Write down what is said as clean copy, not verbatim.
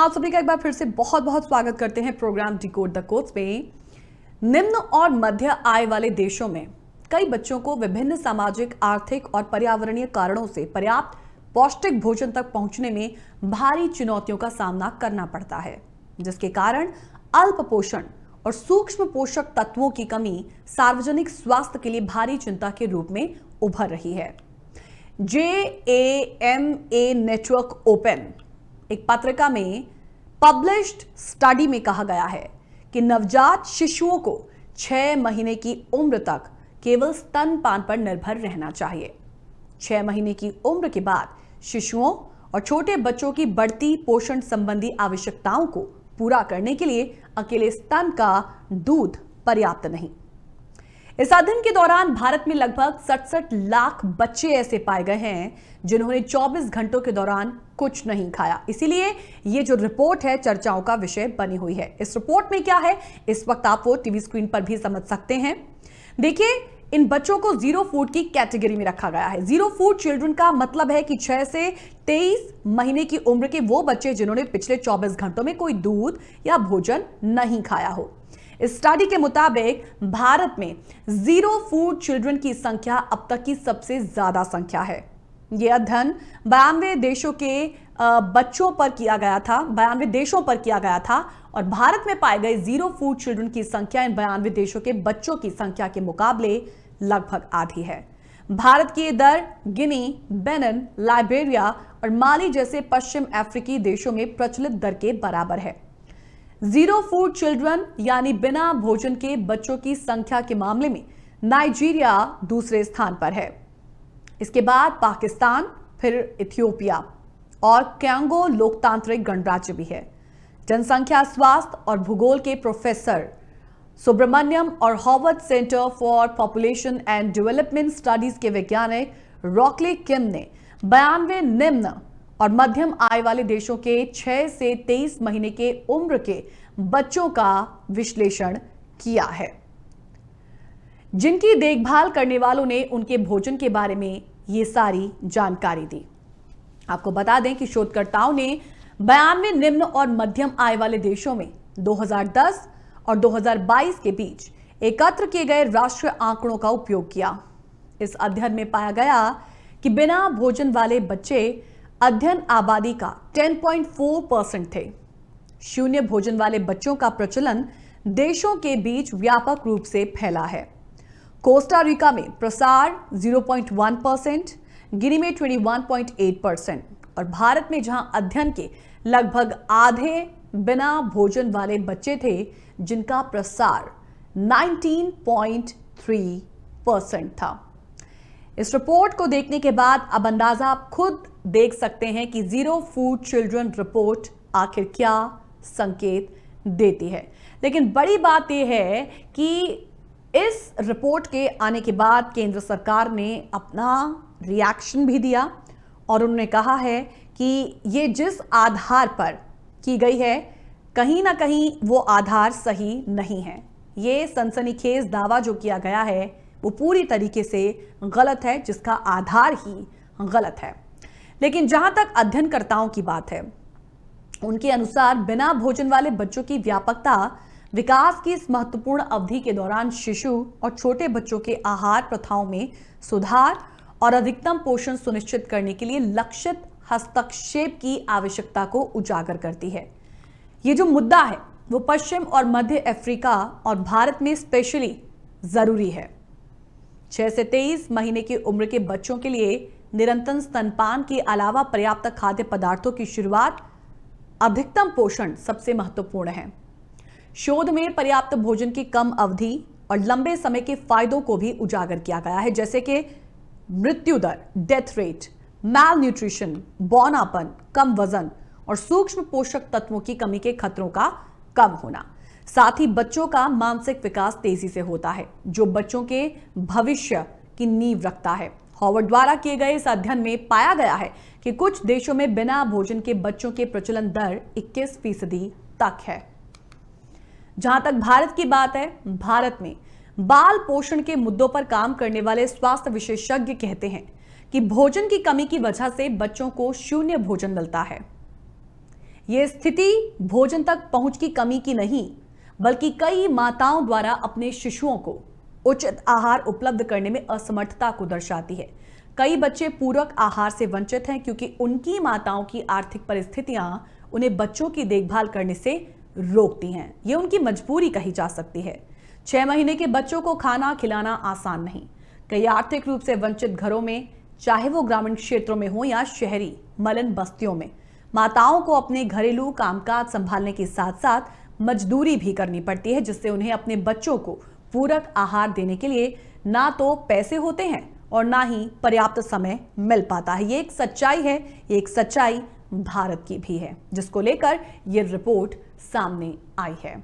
आप सभी का एक बार फिर से बहुत बहुत स्वागत करते हैं प्रोग्राम डिकोड द कोड्स में। निम्न और मध्य आय वाले देशों में कई बच्चों को विभिन्न सामाजिक, आर्थिक और पर्यावरणीय कारणों से पर्याप्त पौष्टिक भोजन तक पहुंचने में भारी चुनौतियों का सामना करना पड़ता है, जिसके कारण अल्प पोषण और सूक्ष्म पोषक तत्वों की कमी सार्वजनिक स्वास्थ्य के लिए भारी चिंता के रूप में उभर रही है। JAMA नेटवर्क ओपन एक पत्रिका में पब्लिश्ड स्टडी में कहा गया है कि नवजात शिशुओं को 6 महीने की उम्र तक केवल स्तनपान पर निर्भर रहना चाहिए। 6 महीने की उम्र के बाद शिशुओं और छोटे बच्चों की बढ़ती पोषण संबंधी आवश्यकताओं को पूरा करने के लिए अकेले स्तन का दूध पर्याप्त नहीं। इस अध्ययन के दौरान भारत में लगभग 67 लाख बच्चे ऐसे पाए गए हैं जिन्होंने 24 घंटों के दौरान कुछ नहीं खाया। इसीलिए ये जो रिपोर्ट है चर्चाओं का विषय बनी हुई है। इस रिपोर्ट में क्या है इस वक्त आप वो टीवी स्क्रीन पर भी समझ सकते हैं। देखिए, इन बच्चों को जीरो फूड की कैटेगरी में रखा गया है। जीरो फूड चिल्ड्रन का मतलब है कि 6 से 23 महीने की उम्र के वो बच्चे जिन्होंने पिछले 24 घंटों में कोई दूध या भोजन नहीं खाया हो। इस स्टडी के मुताबिक भारत में जीरो फूड चिल्ड्रन की संख्या अब तक की सबसे ज्यादा संख्या है। यह अध्ययन 92 देशों के बच्चों पर किया गया था, 92 देशों पर किया गया था और भारत में पाए गए जीरो फूड चिल्ड्रन की संख्या इन 92 देशों के बच्चों की संख्या के मुकाबले लगभग आधी है। भारत की दर गिनी, बेनिन, लाइबेरिया और माली जैसे पश्चिम अफ्रीकी देशों में प्रचलित दर के बराबर है। जीरो फूड चिल्ड्रन यानी बिना भोजन के बच्चों की संख्या के मामले में नाइजीरिया दूसरे स्थान पर है। इसके बाद पाकिस्तान, फिर इथियोपिया और कॉन्गो लोकतांत्रिक गणराज्य भी है। जनसंख्या स्वास्थ्य और भूगोल के प्रोफेसर सुब्रमण्यम और Harvard centre for population and development studies के वैज्ञानिक रॉकली किम ने 92 निम्न और मध्यम आय वाले देशों के 6 से 23 महीने के उम्र के बच्चों का विश्लेषण किया है, जिनकी देखभाल करने वालों ने उनके भोजन के बारे में ये सारी जानकारी दी। आपको बता दें कि शोधकर्ताओं ने 92 निम्न और मध्यम आय वाले देशों में 2010 और 2022 के बीच एकत्र किए गए राष्ट्रीय आंकड़ों का उपयोग किया। इस अध्ययन में पाया गया कि बिना भोजन वाले बच्चे अध्ययन आबादी का 10.4% थे। शून्य भोजन वाले बच्चों का प्रचलन देशों के बीच व्यापक रूप से फैला है। कोस्टा रिका में प्रसार 0.1%, गिनी में 21.8% और भारत में जहां अध्ययन के लगभग आधे बिना भोजन वाले बच्चे थे, जिनका प्रसार 19.3% था। इस रिपोर्ट को देखने के बाद अब अंदाजा आप खुद देख सकते हैं कि जीरो फूड चिल्ड्रन रिपोर्ट आखिर क्या संकेत देती है। लेकिन बड़ी बात यह है कि इस रिपोर्ट के आने के बाद केंद्र सरकार ने अपना रिएक्शन भी दिया और उन्होंने कहा है कि ये जिस आधार पर की गई है, कहीं ना कहीं वो आधार सही नहीं है। ये सनसनीखेज दावा जो किया गया है वो पूरी तरीके से गलत है, जिसका आधार ही गलत है। लेकिन जहां तक अध्ययनकर्ताओं की बात है, उनके अनुसार बिना भोजन वाले बच्चों की व्यापकता विकास की इस महत्वपूर्ण अवधि के दौरान शिशु और छोटे बच्चों के आहार प्रथाओं में सुधार और अधिकतम पोषण सुनिश्चित करने के लिए लक्षित हस्तक्षेप की आवश्यकता को उजागर करती है। ये जो मुद्दा है वो पश्चिम और मध्य अफ्रीका और भारत में स्पेशली जरूरी है। 6 से 23 महीने की उम्र के बच्चों के लिए निरंतर स्तनपान के अलावा पर्याप्त खाद्य पदार्थों की शुरुआत, अधिकतम पोषण सबसे महत्वपूर्ण है। शोध में पर्याप्त भोजन की कम अवधि और लंबे समय के फायदों को भी उजागर किया गया है, जैसे कि मृत्यु दर, डेथ रेट, मैल न्यूट्रिशन, बौनापन, कम वजन और सूक्ष्म पोषक तत्वों की कमी के खतरों का कम होना। साथ ही बच्चों का मानसिक विकास तेजी से होता है, जो बच्चों के भविष्य की नींव रखता है। हार्वर्ड द्वारा किए गए इस अध्ययन में पाया गया है कि कुछ देशों में बिना भोजन के बच्चों के प्रचलन दर 21% तक है। जहां तक भारत की बात है, भारत में बाल पोषण के मुद्दों पर काम करने वाले स्वास्थ्य विशेषज्ञ कहते हैं कि भोजन की कमी की वजह से बच्चों को शून्य भोजन मिलता है। ये स्थिति भोजन तक पहुंच की कमी की नहीं, बल्कि कई माताओं द्वारा अपने शिशुओं को उचित आहार उपलब्ध करने में असमर्थता को दर्शाती है। कई बच्चे पूरक आहार से वंचित हैं क्योंकि उनकी माताओं की आर्थिक परिस्थितियां उन्हें बच्चों की देखभाल करने से रोकती हैं। ये उनकी मजबूरी कही जा सकती है। 6 महीने के बच्चों को खाना खिलाना आसान नहीं। कई आर्थिक रूप से वंचित घरों में, चाहे वो ग्रामीण क्षेत्रों में हो या शहरी मलिन बस्तियों में, माताओं को अपने घरेलू कामकाज संभालने के साथ साथ मजदूरी भी करनी पड़ती है, जिससे उन्हें अपने बच्चों को पूरक आहार देने के लिए ना तो पैसे होते हैं और ना ही पर्याप्त समय मिल पाता है। ये एक सच्चाई है, ये एक सच्चाई भारत की भी है, जिसको लेकर ये रिपोर्ट सामने आई है।